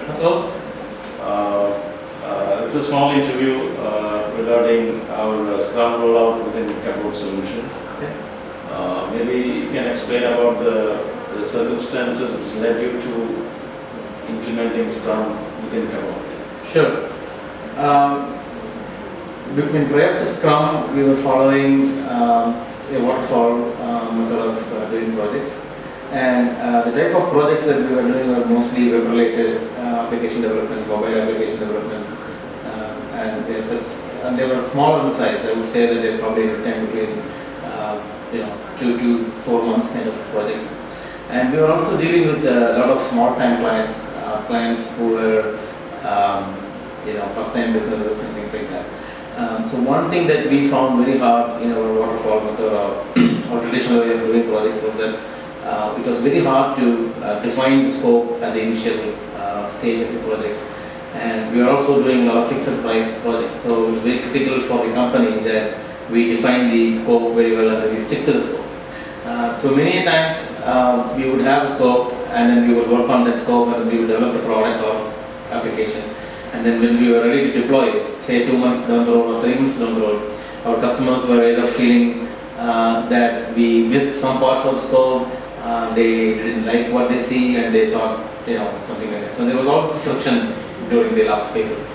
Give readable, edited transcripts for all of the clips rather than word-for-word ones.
Hello. It's a small interview regarding our Scrum rollout within Cabot Solutions. Okay. Maybe you can explain about the circumstances which led you to implementing Scrum within Cabot. Sure. Prior to Scrum, we were following a waterfall method of doing projects. And the type of projects that we were doing were mostly web-related application development, mobile application development, and they were smaller in size. I would say that they probably tend between 2 to 4 months kind of projects. And we were also dealing with a lot of small-time clients, clients who were first-time businesses and things like that. So one thing that we found very hard in our waterfall method or traditional way of doing projects was that it was very hard to define the scope at the initial stage of the project. And we were also doing a lot of fixed price projects. So it was very critical for the company that we define the scope very well and that we stick to the scope. So many times we would have a scope and then we would work on that scope and we would develop the product or application. And then when we were ready to deploy it, say 2 months down the road or 3 months down the road, our customers were either feeling that we missed some parts of the scope, they didn't like what they see, and they thought, something like that. So there was always friction during the last phases.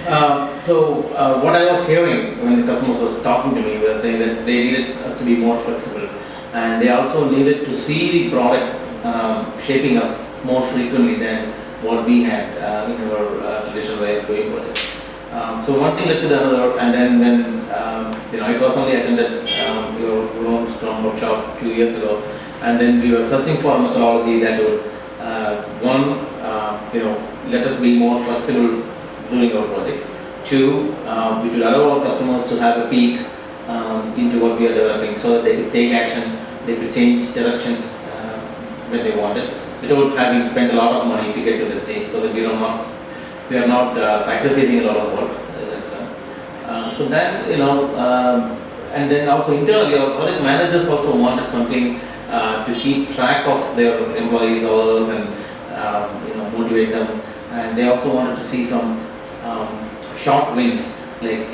What I was hearing when the customers was talking to me was saying that they needed us to be more flexible, and they also needed to see the product shaping up more frequently than what we had in our traditional way of doing projects. So one thing led to the other, and then when I personally attended your own Scrum workshop 2 years ago, and then we were searching for a methodology that would let us be more flexible during our projects. 2, we should allow our customers to have a peek into what we are developing, so that they could take action, they could change directions when they wanted, without having spent a lot of money to get to this stage, so that we are not sacrificing a lot of work. So then, and then also internally, our project managers also wanted something to keep track of their employees' hours and motivate them. And they also wanted to see some short wins, like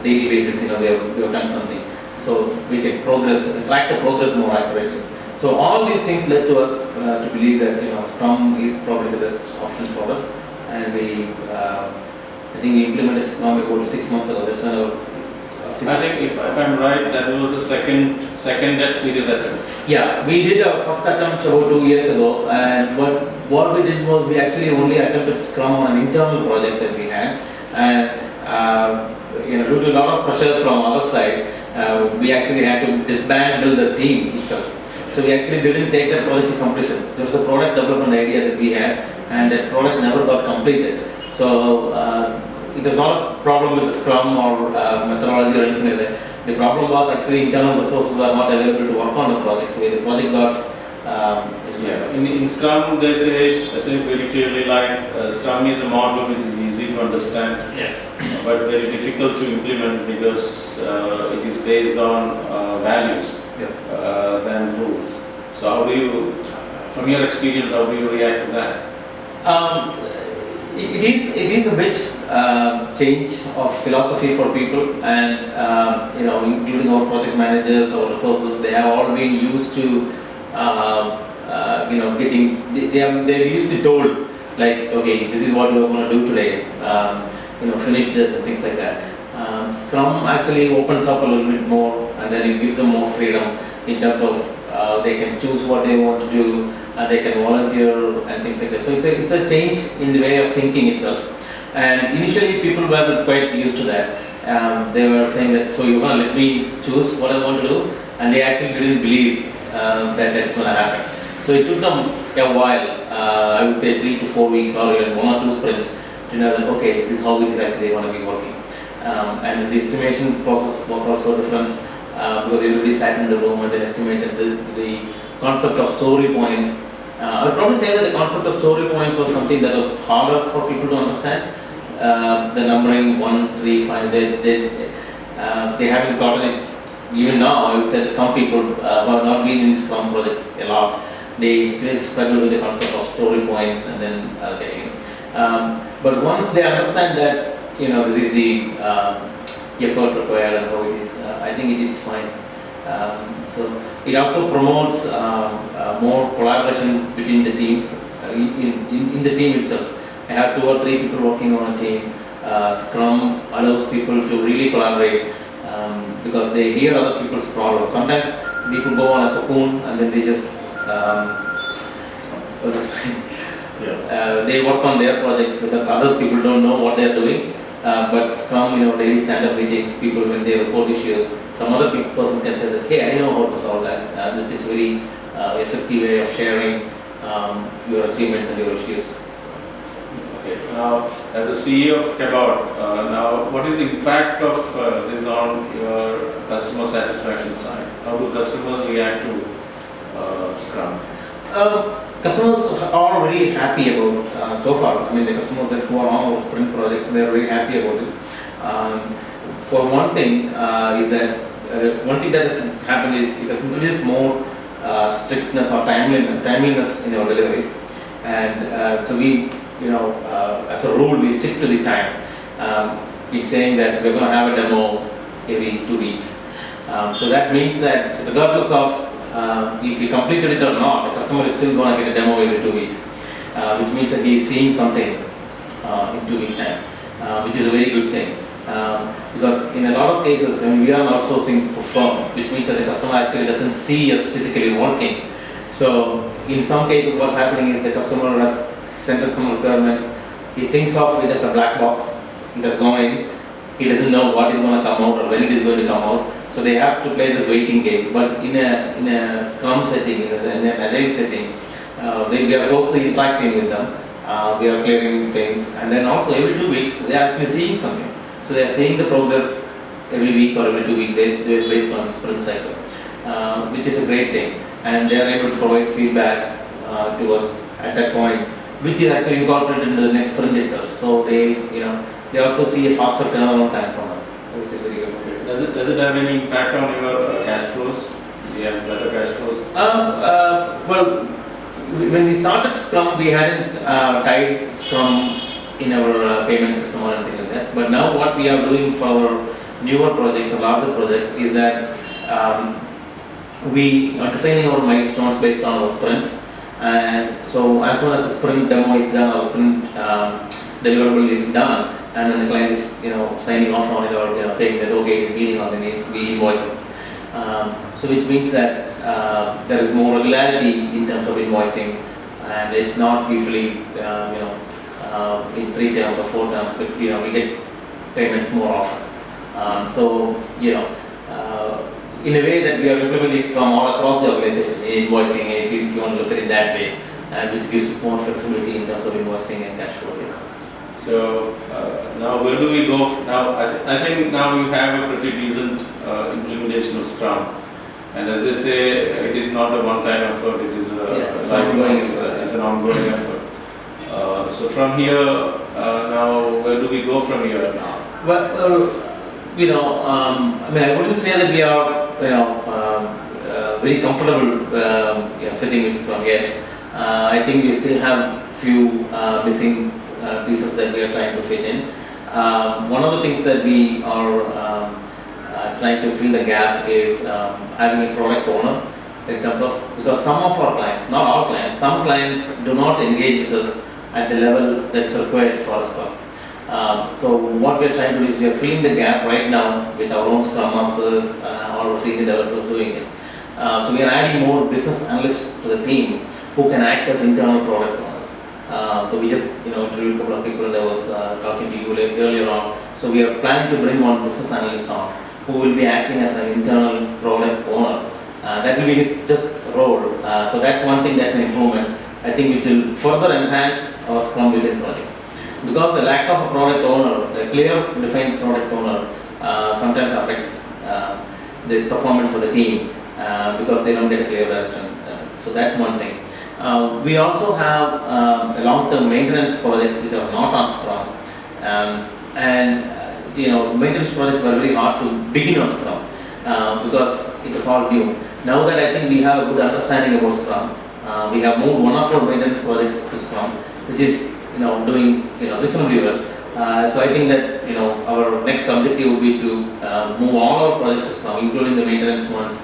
daily basis. We have done something, so we can track the progress more accurately. So all these things led to us to believe that Scrum is probably the best option for us, and I think we implemented Scrum about 6 months ago. That's when I was. I think if I'm right, that was the second that serious attempt. Yeah, we did our first attempt about 2 years ago, and what we did was we actually only attempted Scrum on an internal project that we had, and due to a lot of pressures from other side, we actually had to disband the team itself. So we actually didn't take that project to completion. There was a product development idea that we had, and that product never got completed. So it was not a problem with the Scrum or methodology or anything like that. The problem was actually internal resources were not available to work on the project. So the project got in Scrum they say very clearly, like Scrum is a model which is easy to understand, but very difficult to implement because it is based on values than rules. So how do you, from your experience, how do you react to that? It is a bit change of philosophy for people, and including our project managers or resources, they have all been used to they're used to told, like, okay, this is what you're going to do today, finish this and things like that. Scrum actually opens up a little bit more, and then it gives them more freedom in terms of they can choose what they want to do, and they can volunteer and things like that. So it's a change in the way of thinking itself. And initially people were quite used to that. They were saying that, so you're going to let me choose what I want to do, and they actually didn't believe that that's going to happen. So it took them a while, I would say 3 to 4 weeks or even 1 or 2 sprints to know that, okay, this is how it is actually going to be working. And the estimation process was also different because everybody sat in the room and they estimated the concept of story points. I would probably say that the concept of story points was something that was harder for people to understand. The numbering 1, 3, 5, they haven't gotten it. Even now, I would say that some people who have not been in Scrum projects a lot, they still struggle with the concept of story points and then getting. But once they understand that this is the effort required and how it is, I think it is fine. So it also promotes more collaboration between the teams in the team itself. I have 2 or 3 people working on a team. Scrum allows people to really collaborate because they hear other people's problems. Sometimes people go on a cocoon and then they just they work on their projects with other people don't know what they are doing. But Scrum, daily stand-up meetings, people when they report issues, some other person can say that, hey, I know how to solve that, which is very effective way of sharing your achievements and your issues. Okay. Now, as a CEO of Cabot, now what is the impact of this on your customer satisfaction side? How do customers react to Scrum? Customers are very happy about so far. I mean, the customers that who are on our sprint projects, they are very happy about it. For one thing, is that one thing that has happened is it has introduced more strictness or timeliness in our deliveries, and so we, as a rule, we stick to the time. It's saying that we're going to have a demo every 2 weeks. So that means that regardless of if we completed it or not, the customer is still going to get a demo every 2 weeks, which means that he is seeing something in 2 week time, which is a very good thing. Because in a lot of cases, when we are outsourcing perform, which means that the customer actually doesn't see us physically working. So in some cases, what's happening is the customer has sent us some requirements. He thinks of it as a black box. It has gone in. He doesn't know what is going to come out or when it is going to come out. So they have to play this waiting game. But in a Scrum setting, in an agile setting, we are closely interacting with them. We are clearing things, and then also every 2 weeks they are actually seeing something. So they are seeing the progress every week or every 2 weeks based on sprint cycle, which is a great thing. And they are able to provide feedback to us at that point, which is actually incorporated into the next sprint itself. So they also see a faster turnaround time from us, which is very good. Does it have any impact on your cash flows? Do you have better cash flows? Well, when we started Scrum, we hadn't tied Scrum in our payment system or anything like that. But now what we are doing for our newer projects or larger projects is that we are defining our milestones based on our sprints. And so as soon as the sprint demo is done, our sprint deliverable is done, and then the client is signing off on it or saying that okay, it's meeting all the needs, we invoice it. So which means that there is more regularity in terms of invoicing, and it's not usually in 3 terms or 4 terms, but we get payments more often. So in a way that we are implementing Scrum all across the organization, invoicing, if you want to look at it that way, and which gives us more flexibility in terms of invoicing and cash flow. So now where do we go? Now I think now you have a pretty decent implementation of Scrum, and as they say, it is not a one-time effort; it is a lifelong, it's an ongoing effort. So from here, now where do we go from here now? Well, I mean, I wouldn't say that we are very comfortable sitting with Scrum yet. I think we still have few missing pieces that we are trying to fit in. One of the things that we are trying to fill the gap is having a product owner in terms of, because some of our clients, not all clients, some clients do not engage with us at the level that is required for Scrum. So what we are trying to do is we are filling the gap right now with our own Scrum Masters or senior developers doing it. So we are adding more business analysts to the team who can act as internal product owners. So we just interviewed a couple of people that was talking to you earlier on. So we are planning to bring one business analyst on who will be acting as an internal product owner. That will be his just role. So that's one thing that's an improvement. I think which will further enhance our Scrum within projects. Because the lack of a product owner, a clear defined product owner, sometimes affects the performance of the team because they don't get a clear direction. So that's one thing. We also have a long-term maintenance project which are not on Scrum, and maintenance projects were very hard to begin on Scrum because it was all new. Now that I think we have a good understanding about Scrum, We have moved one of our maintenance projects to Scrum, which is doing reasonably well. So I think that our next objective would be to move all our projects to Scrum, including the maintenance ones,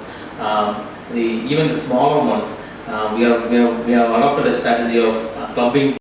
even the smaller ones. We have adopted a strategy of clubbing